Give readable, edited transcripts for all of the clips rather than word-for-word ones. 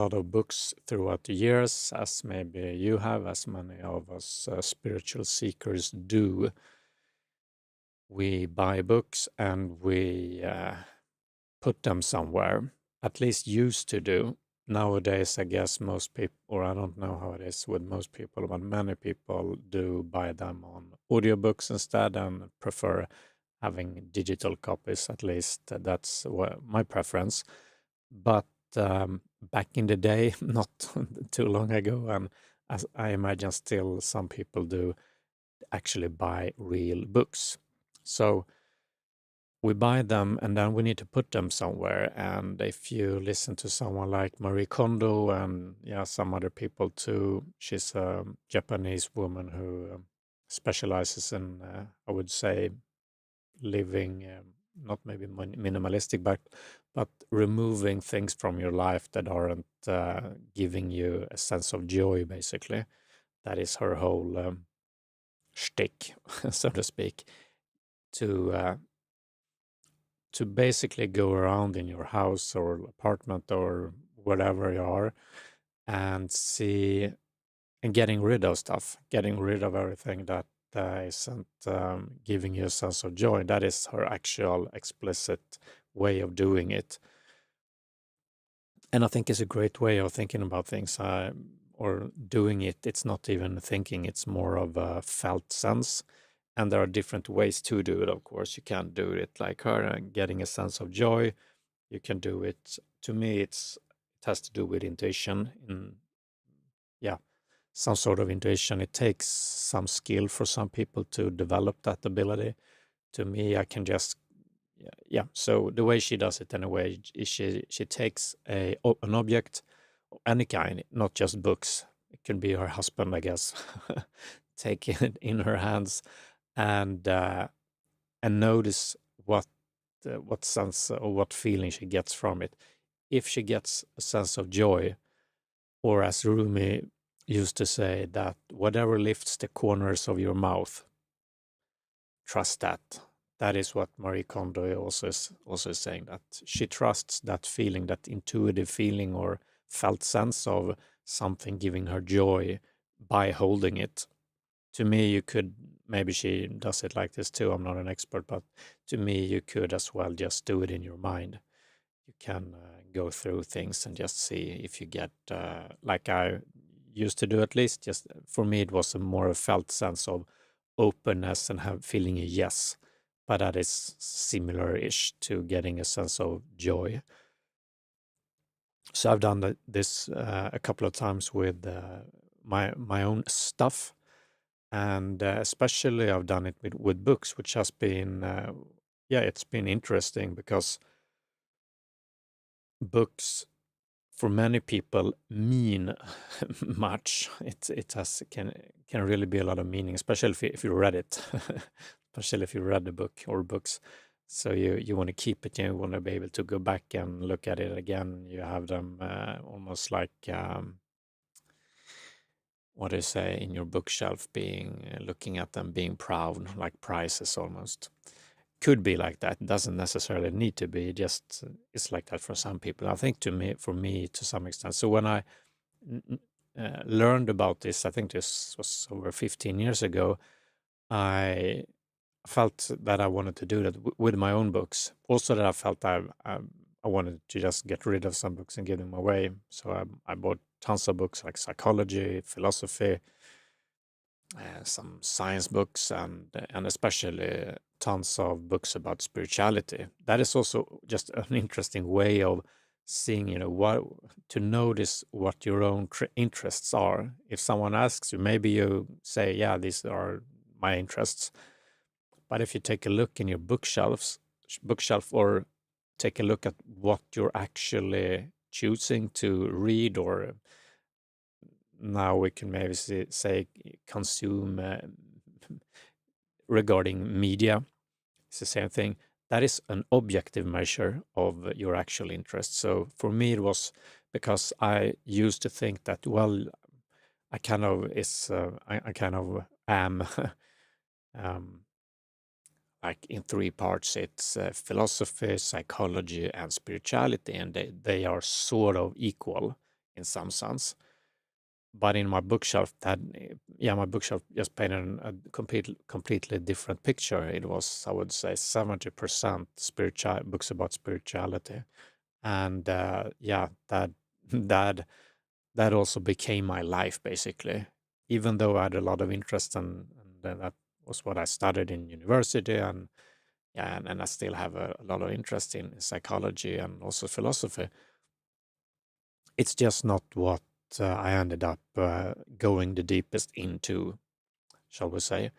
A lot of books throughout the years, as maybe you have, as many of us spiritual seekers do. We buy books and we put them somewhere, at least used to do. Nowadays, I guess most people, or I don't know how it is with most people, but many people do buy them on audiobooks instead and prefer having digital copies. At least that's my preference. But back in the day, not too long ago, and as I imagine still some people do actually buy real books. So we buy them and then we need to put them somewhere. And if you listen to someone like Marie Kondo and some other people too, she's a Japanese woman who specializes in, I would say, living not maybe minimalistic, but removing things from your life that aren't giving you a sense of joy. Basically, that is her whole shtick, so to speak. To basically go around in your house or apartment or wherever you are and see and getting rid of stuff, getting rid of everything that isn't giving you a sense of joy. That is her actual explicit way of doing it. And I think it's a great way of thinking about things or doing it. It's not even thinking, it's more of a felt sense. And there are different ways to do it, of course. You can't do it like her and getting a sense of joy. You can do it. To me, it has to do with intuition. Some sort of intuition. It takes some skill for some people to develop that ability. To me, I can just So the way she does it anyway, she takes an object of any kind, not just books. It can be her husband, I guess. Take it in her hands and notice what sense or what feeling she gets from it. If she gets a sense of joy, or as Rumi used to say, that whatever lifts the corners of your mouth, trust that. That is what Marie Kondo also is saying, that she trusts that feeling, that intuitive feeling or felt sense of something giving her joy by holding it. To me, you could, maybe she does it like this too, I'm not an expert, but to me, you could as well just do it in your mind. You can go through things and just see if you get, like I used to do at least, just for me, it was a more felt sense of openness and feeling a yes. But that is similar-ish to getting a sense of joy. So I've done this a couple of times with my own stuff. And especially I've done it with books, which has been, it's been interesting because books for many people mean much. It can really be a lot of meaning, especially if you read it, especially if you read the book or books. So you want to keep it, you want to be able to go back and look at it again. You have them almost like what do you say, in your bookshelf, being looking at them, being proud, like prizes almost. Could be like that. It doesn't necessarily need to be. Just it's like that for some people. I think for me, to some extent. So when I learned about this, I think this was over 15 years ago, I felt that I wanted to do that with my own books. Also, that I felt I wanted to just get rid of some books and give them away. So I bought tons of books like psychology, philosophy, some science books, and especially tons of books about spirituality. That is also just an interesting way of seeing, to notice what your own interests are. If someone asks you, maybe you say, yeah, these are my interests. But if you take a look in your bookshelf, or take a look at what you're actually choosing to read, or now we can maybe say consume regarding media, it's the same thing. That is an objective measure of your actual interest. So for me, it was because I used to think that, well, I kind of am like in three parts. It's philosophy, psychology, and spirituality, and they are sort of equal. in some sense. But in my bookshelf, my bookshelf just painted a completely different picture. It was, I would say, 70% spiritual books about spirituality, and that that that also became my life basically. Even though I had a lot of interest, and that was what I studied in university, and I still have a lot of interest in psychology and also philosophy. It's just not what I ended up going the deepest into, shall we say.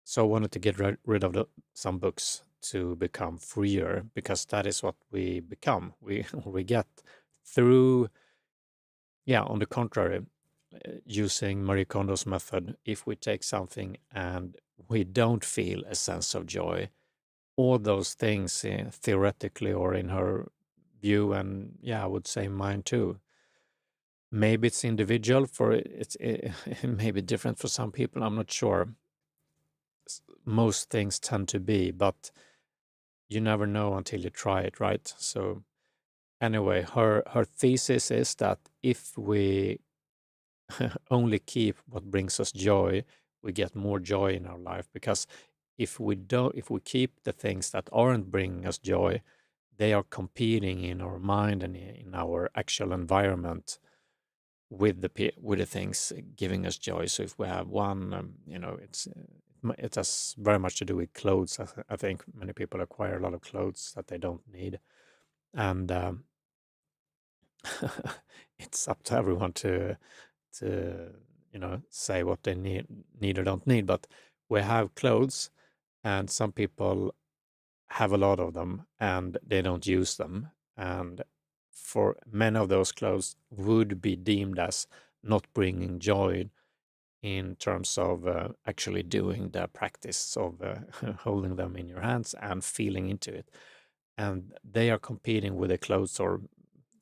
So I wanted to get rid of some books to become freer, because that is what we become. We get through, on the contrary, using Marie Kondo's method, if we take something and we don't feel a sense of joy, all those things theoretically or in her view, and I would say mine too. Maybe it's individual, for it may be different for some people, I'm not sure. Most things tend to be, but you never know until you try it, right? So anyway, her thesis is that if we only keep what brings us joy, we get more joy in our life. Because if we keep the things that aren't bringing us joy, they are competing in our mind and in our actual environment with the things giving us joy. So if we have one, it has very much to do with clothes. I think many people acquire a lot of clothes that they don't need, and it's up to everyone to say what they need or don't need. But we have clothes, and some people have a lot of them and they don't use them, and for many of those clothes would be deemed as not bringing joy in terms of actually doing the practice of holding them in your hands and feeling into it. And they are competing with the clothes or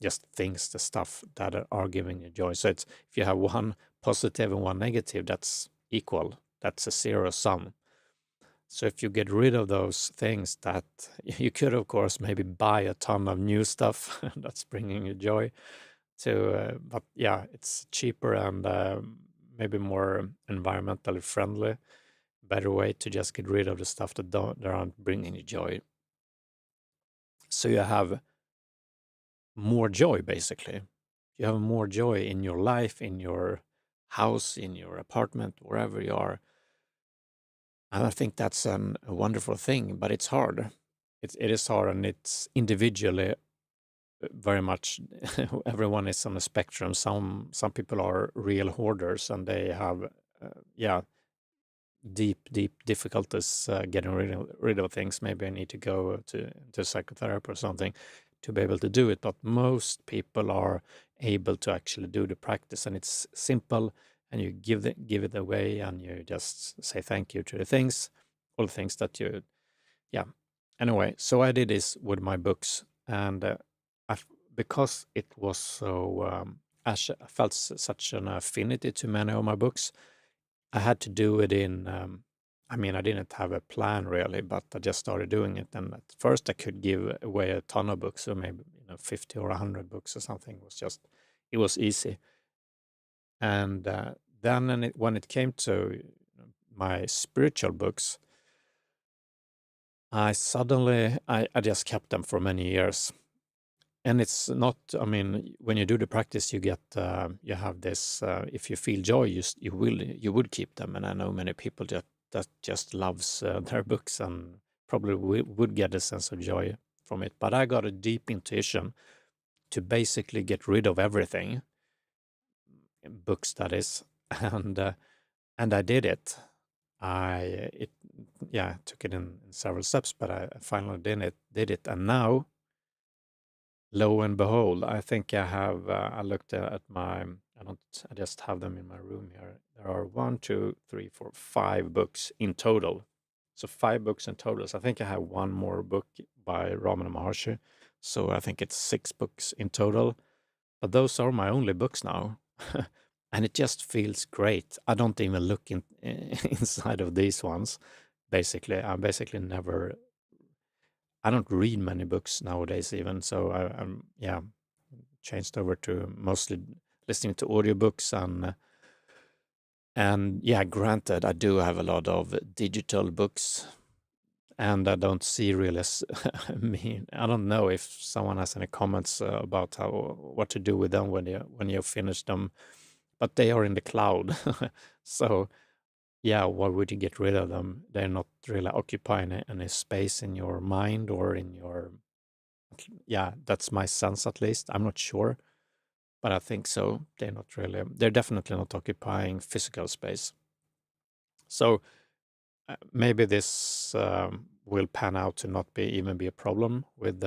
just things, the stuff that are giving you joy. So it's, if you have one positive and one negative, that's equal. That's a zero sum. So if you get rid of those things, that you could, of course, maybe buy a ton of new stuff that's bringing you joy to, but it's cheaper and maybe more environmentally friendly. Better way to just get rid of the stuff that aren't bringing you joy. So you have more joy, basically. You have more joy in your life, in your house, in your apartment, wherever you are. And I think that's a wonderful thing, but it's hard. It is hard, and it's individually very much. Everyone is on a spectrum. Some people are real hoarders, and they have deep difficulties getting rid of things. Maybe I need to go to psychotherapy or something to be able to do it. But most people are able to actually do the practice, and it's simple. And you give it away, and you just say thank you to the things, all the things that you, Anyway, so I did this with my books, and because it was so, I felt such an affinity to many of my books. I had to do it in. I didn't have a plan really, but I just started doing it. And at first, I could give away a ton of books, so maybe 50 or 100 books or something. It was easy. And then, when it came to my spiritual books, I just kept them for many years. And it's not, when you do the practice, you get, you have this, if you feel joy, you would keep them. And I know many people that just loves their books and probably would get a sense of joy from it. But I got a deep intuition to basically get rid of everything, books that is, and I did it. I took it in several steps, but I finally did it, and now, lo and behold, I think I have. I looked at my. I just have them in my room here. There are 1, 2, 3, 4, 5 books in total. So 5 books in total. So I think I have one more book by Ramana Maharishi. So I think it's 6 books in total. But those are my only books now. And it just feels great. I don't even look inside of these ones. Basically, I don't read many books nowadays even. So I'm changed over to mostly listening to audiobooks and yeah, granted, I do have a lot of digital books, and I don't see really. I mean, I don't know if someone has any comments about what to do with them when you finish them, but they are in the cloud, so yeah, why would you get rid of them? They're not really occupying any space in your mind or in your. Yeah, that's my sense at least. I'm not sure, but I think so. They're definitely not occupying physical space. So maybe this will pan out to not even be a problem with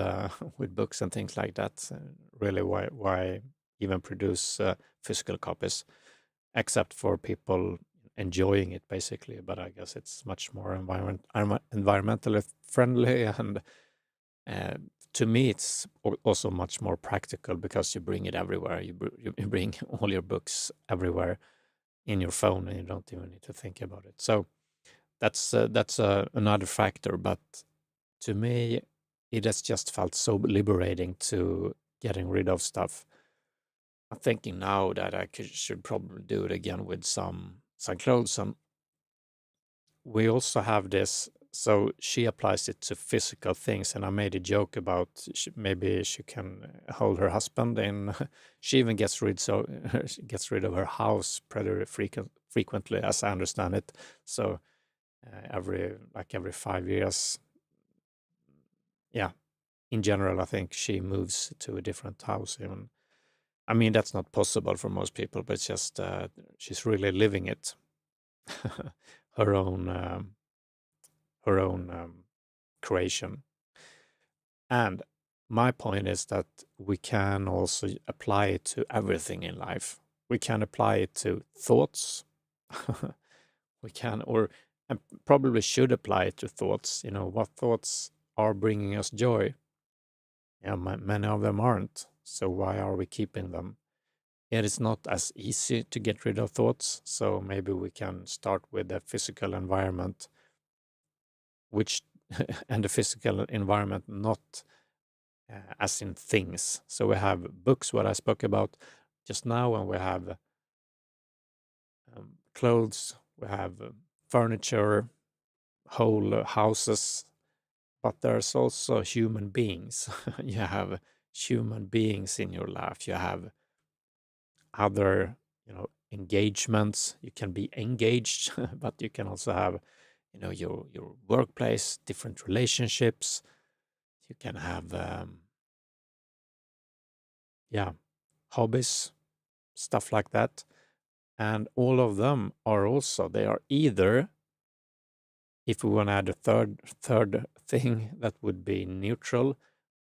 with books and things like that. Really, why even produce physical copies, except for people enjoying it, basically. But I guess it's much more environmentally friendly, and uh, to me, it's also much more practical because you bring it everywhere. You bring all your books everywhere in your phone, and you don't even need to think about it. So that's another factor, but to me, it has just felt so liberating to getting rid of stuff. I'm thinking now that should probably do it again with some clothes. And we also have this, so she applies it to physical things, and I made a joke about maybe she can hold her husband in. She even gets gets rid of her house pretty frequently, as I understand it. So every 5 years, yeah, in general, I think she moves to a different house. Even, I mean, that's not possible for most people, but it's just she's really living it, her own creation. And my point is that we can also apply it to everything in life. We can apply it to thoughts. We can, or and probably should apply it to thoughts. You know, what thoughts are bringing us joy? Yeah, many of them aren't. So why are we keeping them? It is not as easy to get rid of thoughts. So maybe we can start with the physical environment, which and the physical environment not as in things. So we have books, what I spoke about just now, and we have clothes, we have furniture, whole houses, but there's also human beings. You have human beings in your life. You have other, engagements. You can be engaged, but you can also have, your workplace, different relationships. You can have, hobbies, stuff like that. And all of them are also, they are either, if we want to add a third thing, that would be neutral,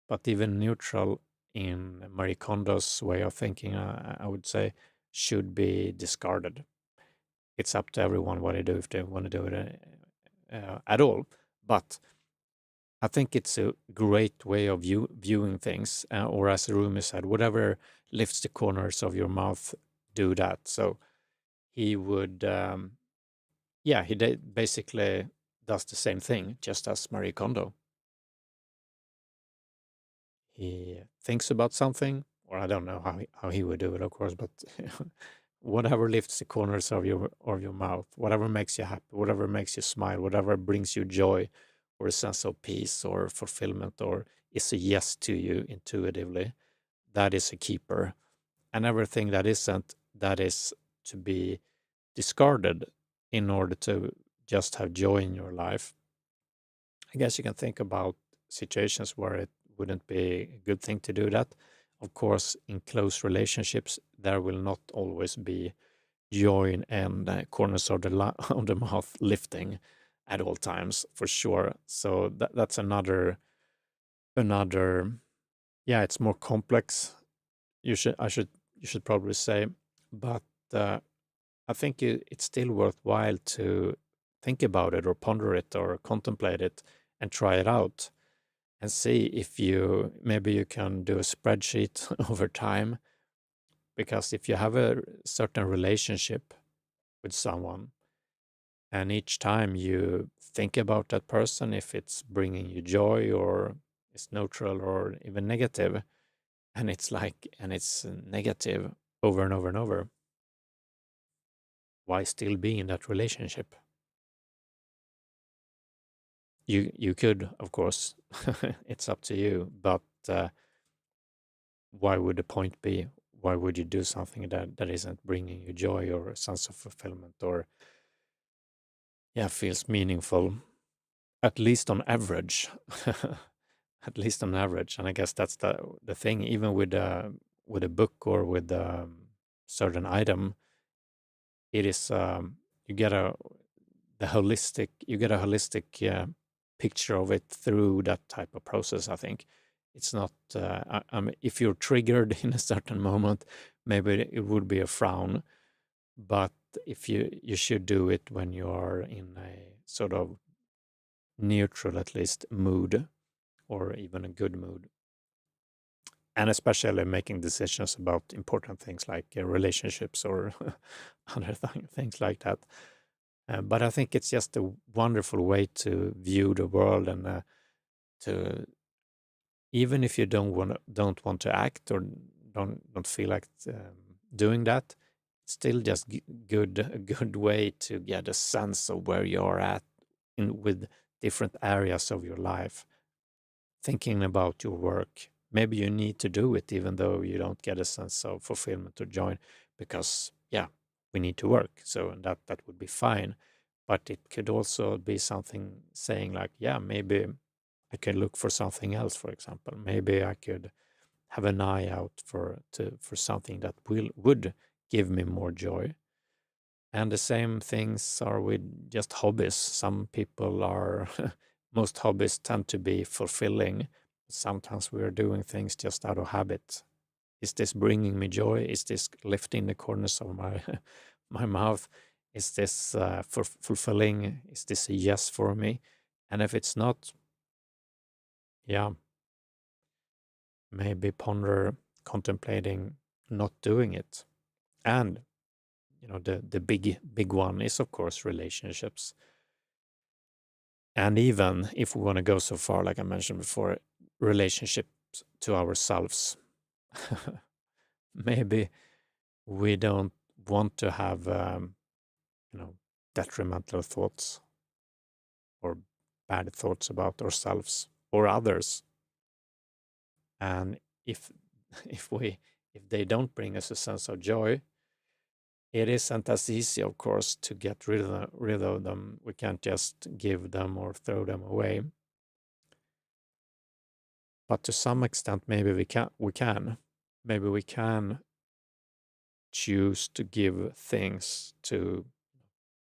but even neutral in Marie Kondo's way of thinking, I would say, should be discarded. It's up to everyone what they do, if they want to do it at all. But I think it's a great way of viewing things, or as Rumi said, whatever lifts the corners of your mouth, do that. So he would, basically does the same thing, just as Marie Kondo. He thinks about something, or I don't know how he would do it, of course, but whatever lifts the corners of your mouth, whatever makes you happy, whatever makes you smile, whatever brings you joy, or a sense of peace or fulfillment, or is a yes to you intuitively, that is a keeper. And everything that isn't, that is to be discarded in order to just have joy in your life. I guess you can think about situations where it wouldn't be a good thing to do that. Of course, in close relationships, there will not always be joy and corners of of the mouth lifting at all times, for sure. So that's another. Yeah, it's more complex. You should probably say, but I think it's still worthwhile to think about it or ponder it or contemplate it and try it out and see if maybe you can do a spreadsheet over time. Because if you have a certain relationship with someone, and each time you think about that person, if it's bringing you joy or it's neutral or even negative, and it's negative over and over and over, why still be in that relationship? You could, of course, it's up to you, but why would the point be? Why would you do something that isn't bringing you joy or a sense of fulfillment, or feels meaningful, at least on average? At least on average. And I guess that's the thing, even with a book or with a certain item, it is you get a holistic picture of it through that type of process. I think it's not. If you're triggered in a certain moment, maybe it would be a frown, but if you should do it when you are in a sort of neutral, at least, mood, or even a good mood, and especially making decisions about important things like relationships or other things like that. But I think it's just a wonderful way to view the world, and to, even if you don't want to act, or don't feel like doing that, it's still just a good way to get a sense of where you are at with different areas of your life. Thinking about your work, maybe you need to do it even though you don't get a sense of fulfillment or joy, because we need to work, so that would be fine. But it could also be something saying like, maybe I could look for something else. For example, maybe I could have an eye out for something that would give me more joy. And the same things are with just hobbies. Some people are, most hobbies tend to be fulfilling. Sometimes we are doing things just out of habit. Is this bringing me joy? Is this lifting the corners of my my mouth? Is this fulfilling? Is this a yes for me? And if it's not, maybe ponder contemplating not doing it. And the big one is, of course, relationships. And even if we want to go so far, like I mentioned before, relationships to ourselves. Maybe we don't want to have detrimental thoughts or bad thoughts about ourselves or others. And if if they don't bring us a sense of joy, it isn't as easy, of course, to get rid of them. We can't just give them or throw them away. But to some extent, maybe we can. Maybe we can choose to give things to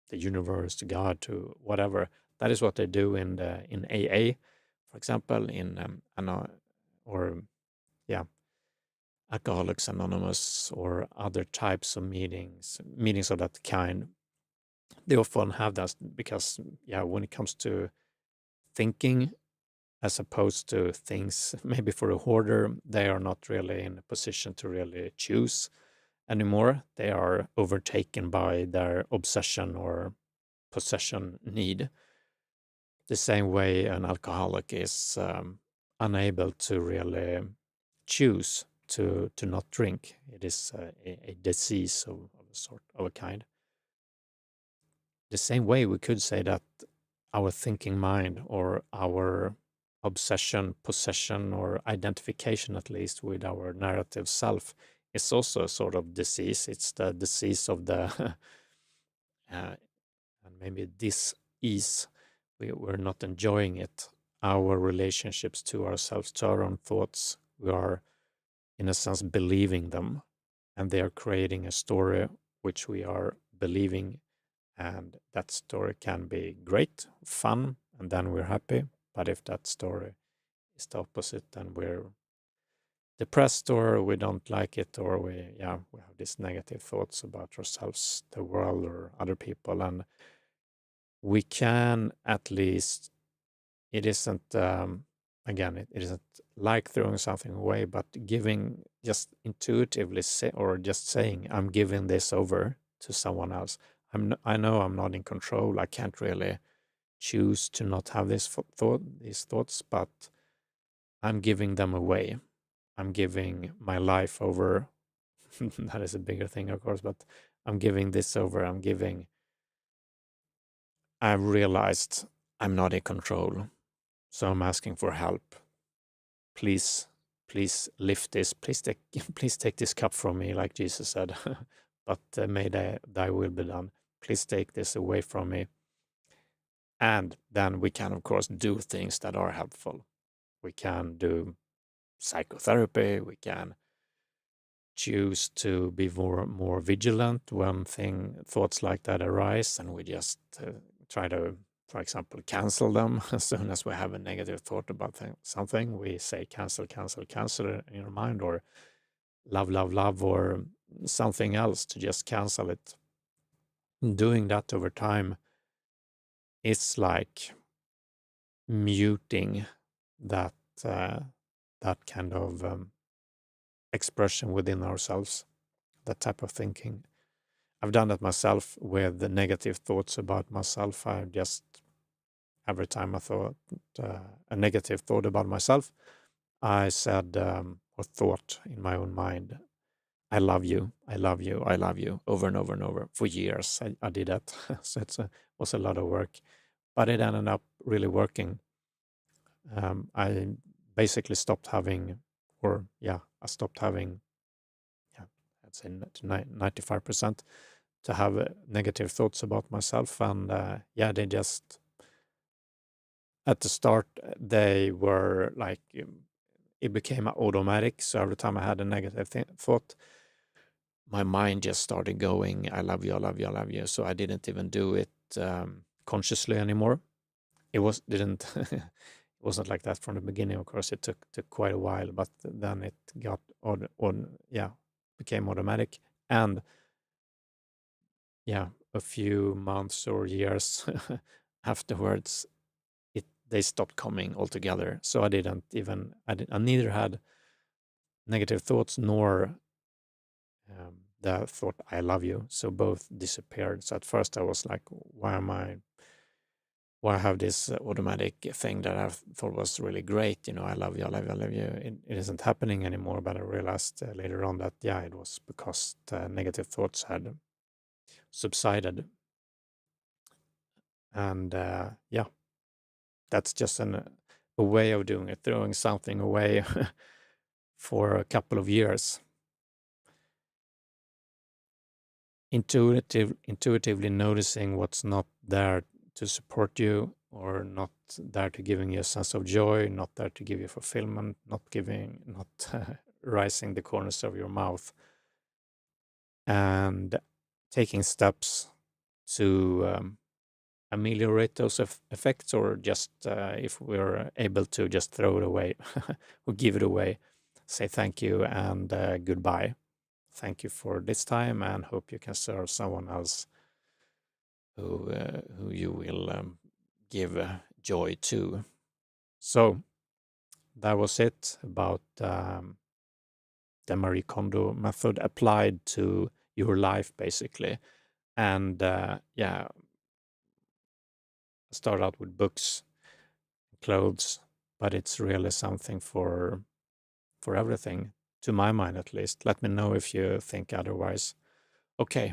the universe, to God, to whatever. That is what they do in AA, for example, in or Alcoholics Anonymous, or other types of meetings of that kind. They often have that because, when it comes to thinking, as opposed to things, maybe for a hoarder, they are not really in a position to really choose anymore. They are overtaken by their obsession or possession need. The same way an alcoholic is unable to really choose to not drink. It is a disease of a sort, of a kind. The same way we could say that our thinking mind, or our obsession, possession, or identification, at least, with our narrative self, is also a sort of disease. It's the disease of the and maybe this ease. We're not enjoying it. Our relationships to ourselves, to our own thoughts, we are, in a sense, believing them, and they are creating a story which we are believing. And that story can be great, fun, and then we're happy. But if that story is the opposite, then we're depressed, or we don't like it, or we have these negative thoughts about ourselves, the world, or other people. And we can, at least, it isn't again, it isn't like throwing something away, but giving, just intuitively or just saying, I'm giving this over to someone else. I know I'm not in control. I can't really choose to not have these thoughts, but I'm giving them away. I'm giving my life over. That is a bigger thing, of course, but I'm giving this over. I've realized I'm not in control, so I'm asking for help. Please, please lift this. Please take, please take this cup from me, like Jesus said. But may thy will be done. Please take this away from me. And then we can, of course, do things that are helpful. We can do psychotherapy. We can choose to be more vigilant when thoughts like that arise, and we just try to, for example, cancel them. As soon as we have a negative thought about something, we say cancel, cancel, cancel in our mind, or love, love, love, or something else to just cancel it. Doing that over time is like muting that that kind of expression within ourselves, that type of thinking. I've done that myself with the negative thoughts about myself. I just, every time I thought a negative thought about myself, I said or thought in my own mind, I love you, I love you, I love you, over and over and over. For years I did that. So it was a lot of work, but it ended up really working. I basically stopped having, I stopped having, I'd say 95% to have negative thoughts about myself. And they just, at the start, they were like, it became automatic. So every time I had a negative thought, my mind just started going, I love you, I love you, I love you. So I didn't even do it consciously anymore. It wasn't like that from the beginning. Of course, it took quite a while, but then it got became automatic. And a few months or years afterwards, they stopped coming altogether. So I neither had negative thoughts nor the thought I love you. So both disappeared. So at first I was like, why I have this automatic thing that I thought was really great, I love you, I love you, I love you. It isn't happening anymore. But I realized later on that it was because the negative thoughts had subsided. And that's just a way of doing it, throwing something away for a couple of years. Intuitively noticing what's not there to support you, or not there to giving you a sense of joy, not there to give you fulfillment, not rising the corners of your mouth, and taking steps to ameliorate those effects, or just if we're able to just throw it away or give it away, say thank you and goodbye. Thank you for this time, and hope you can serve someone else who you will give joy to. So that was it about the Marie Kondo method applied to your life, basically. And start out with books, clothes, but it's really something for everything, to my mind at least. Let me know if you think otherwise. Okay.